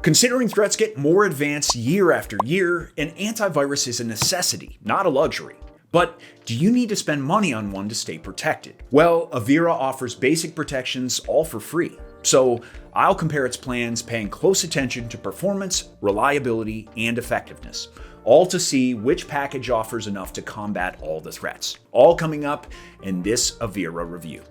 Considering threats get more advanced year after year, an antivirus is a necessity, not a luxury. But do you need to spend money on one to stay protected? Well, Avira offers basic protections all for free. So I'll compare its plans, paying close attention to performance, reliability, and effectiveness, all to see which package offers enough to combat all the threats. All coming up in this Avira review.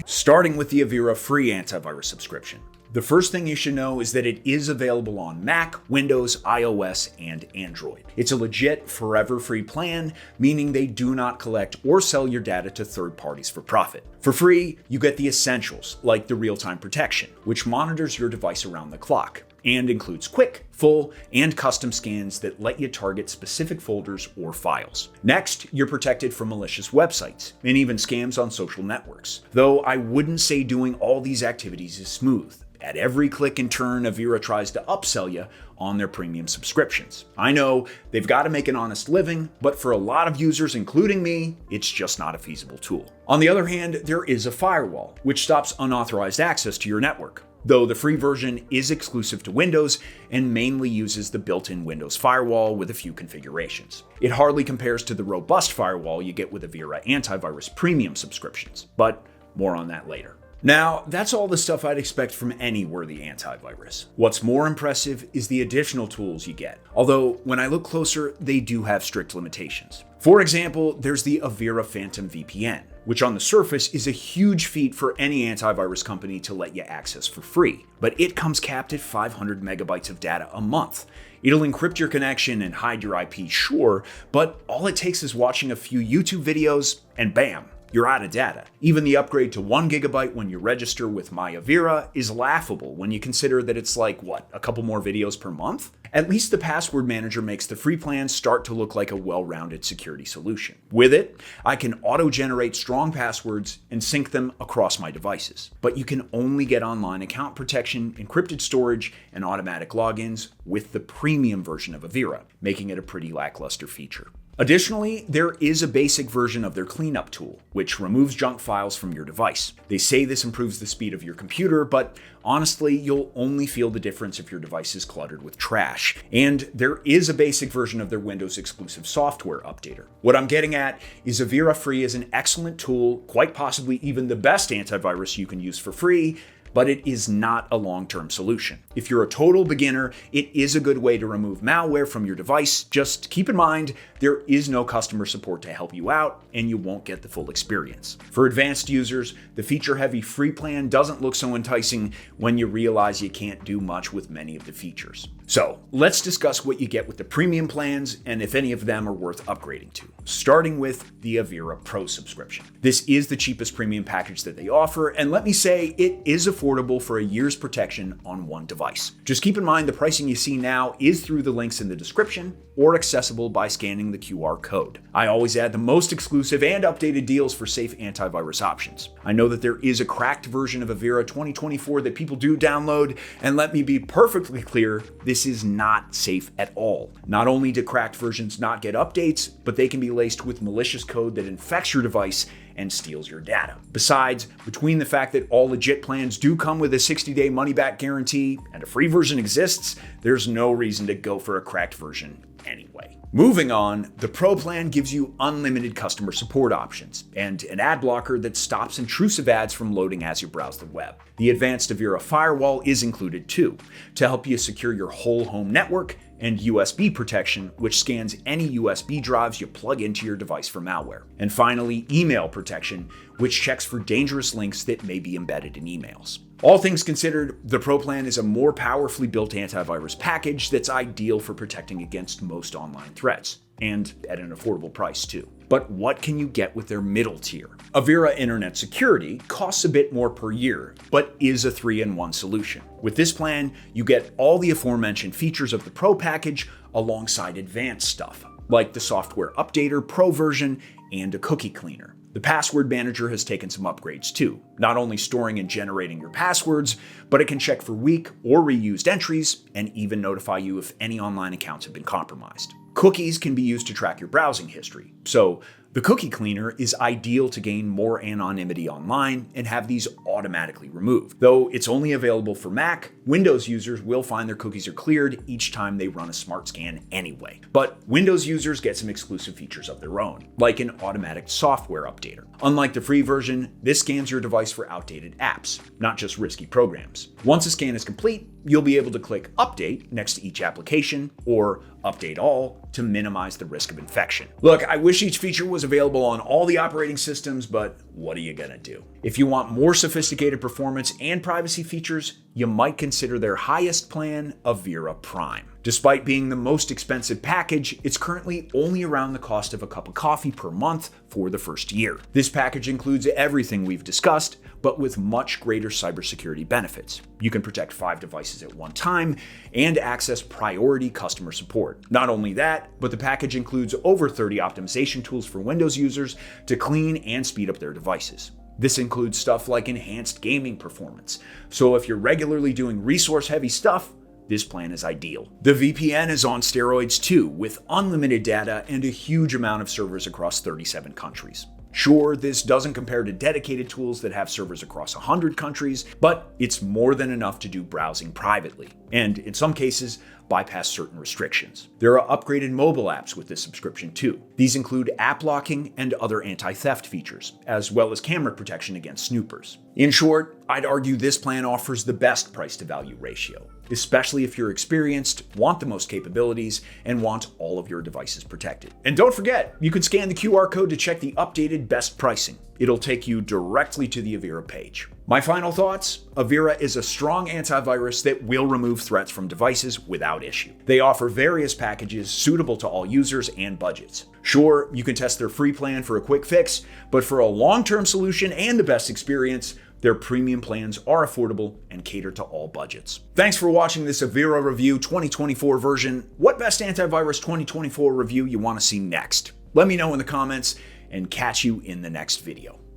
Starting with the Avira free antivirus subscription. The first thing you should know is that it is available on Mac, Windows, iOS, and Android. It's a legit forever free plan, meaning they do not collect or sell your data to third parties for profit. For free, you get the essentials, like the real-time protection, which monitors your device around the clock, and includes quick, full, and custom scans that let you target specific folders or files. Next, you're protected from malicious websites, and even scams on social networks. Though I wouldn't say doing all these activities is smooth. At every click and turn, Avira tries to upsell you on their premium subscriptions. I know they've got to make an honest living, but for a lot of users, including me, it's just not a feasible tool. On the other hand, there is a firewall, which stops unauthorized access to your network. Though the free version is exclusive to Windows and mainly uses the built-in Windows firewall with a few configurations. It hardly compares to the robust firewall you get with Avira antivirus premium subscriptions, but more on that later. Now, that's all the stuff I'd expect from any worthy antivirus. What's more impressive is the additional tools you get, although when I look closer, they do have strict limitations. For example, there's the Avira Phantom VPN, which on the surface is a huge feat for any antivirus company to let you access for free, but it comes capped at 500 megabytes of data a month. It'll encrypt your connection and hide your IP, sure, but all it takes is watching a few YouTube videos and bam, you're out of data. Even the upgrade to 1 gigabyte when you register with My Avira is laughable when you consider that it's like, a couple more videos per month? At least the password manager makes the free plans start to look like a well-rounded security solution. With it, I can auto-generate strong passwords and sync them across my devices. But you can only get online account protection, encrypted storage, and automatic logins with the premium version of Avira, making it a pretty lackluster feature. Additionally, there is a basic version of their cleanup tool, which removes junk files from your device. They say this improves the speed of your computer, but honestly, you'll only feel the difference if your device is cluttered with trash. And there is a basic version of their Windows exclusive software updater. What I'm getting at is Avira Free is an excellent tool, quite possibly even the best antivirus you can use for free, but it is not a long-term solution. If you're a total beginner, it is a good way to remove malware from your device. Just keep in mind, there is no customer support to help you out, and you won't get the full experience. For advanced users, the feature-heavy free plan doesn't look so enticing when you realize you can't do much with many of the features. So, let's discuss what you get with the premium plans and if any of them are worth upgrading to, starting with the Avira Pro subscription. This is the cheapest premium package that they offer, and let me say, it is affordable for a year's protection on one device. Just keep in mind the pricing you see now is through the links in the description or accessible by scanning the QR code. I always add the most exclusive and updated deals for safe antivirus options. I know that there is a cracked version of Avira 2024 that people do download, and let me be perfectly clear, this is not safe at all. Not only do cracked versions not get updates, but they can be laced with malicious code that infects your device and steals your data. Besides, between the fact that all legit plans do come with a 60-day money-back guarantee and a free version exists, there's no reason to go for a cracked version anyway. Moving on, the Pro plan gives you unlimited customer support options and an ad blocker that stops intrusive ads from loading as you browse the web. The advanced Avira firewall is included too, to help you secure your whole home network, and USB protection, which scans any USB drives you plug into your device for malware. And finally, email protection, which checks for dangerous links that may be embedded in emails. All things considered, the Pro plan is a more powerfully built antivirus package that's ideal for protecting against most online threats, and at an affordable price too. But what can you get with their middle tier? Avira Internet Security costs a bit more per year, but is a 3-in-1 solution. With this plan, you get all the aforementioned features of the Pro package alongside advanced stuff, like the software updater Pro version and a cookie cleaner. The password manager has taken some upgrades too, not only storing and generating your passwords, but it can check for weak or reused entries and even notify you if any online accounts have been compromised. Cookies can be used to track your browsing history, So the cookie cleaner is ideal to gain more anonymity online and have these automatically removed. Though it's only available for Mac, Windows users will find their cookies are cleared each time they run a smart scan anyway. But Windows users get some exclusive features of their own, like an automatic software updater. Unlike the free version, this scans your device for outdated apps, not just risky programs. Once a scan is complete, you'll be able to click Update next to each application, or Update All to minimize the risk of infection. Look, I wish each feature was available on all the operating systems, but what are you gonna do? If you want more sophisticated performance and privacy features, you might consider their highest plan, Avira Prime. Despite being the most expensive package, it's currently only around the cost of a cup of coffee per month for the first year. This package includes everything we've discussed, but with much greater cybersecurity benefits. You can protect 5 devices at one time and access priority customer support. Not only that, but the package includes over 30 optimization tools for Windows users to clean and speed up their devices. This includes stuff like enhanced gaming performance. So if you're regularly doing resource-heavy stuff, this plan is ideal. The VPN is on steroids too, with unlimited data and a huge amount of servers across 37 countries. Sure, this doesn't compare to dedicated tools that have servers across 100 countries, but it's more than enough to do browsing privately, and in some cases, bypass certain restrictions. There are upgraded mobile apps with this subscription too. These include app locking and other anti-theft features, as well as camera protection against snoopers. In short, I'd argue this plan offers the best price-to-value ratio, especially if you're experienced, want the most capabilities, and want all of your devices protected. And don't forget, you can scan the QR code to check the updated best pricing. It'll take you directly to the Avira page. My final thoughts: Avira is a strong antivirus that will remove threats from devices without issue. They offer various packages suitable to all users and budgets. Sure, you can test their free plan for a quick fix, but for a long-term solution and the best experience, their premium plans are affordable and cater to all budgets. Thanks for watching this Avira Review 2024 version. What best antivirus 2024 review you want to see next? Let me know in the comments, and catch you in the next video.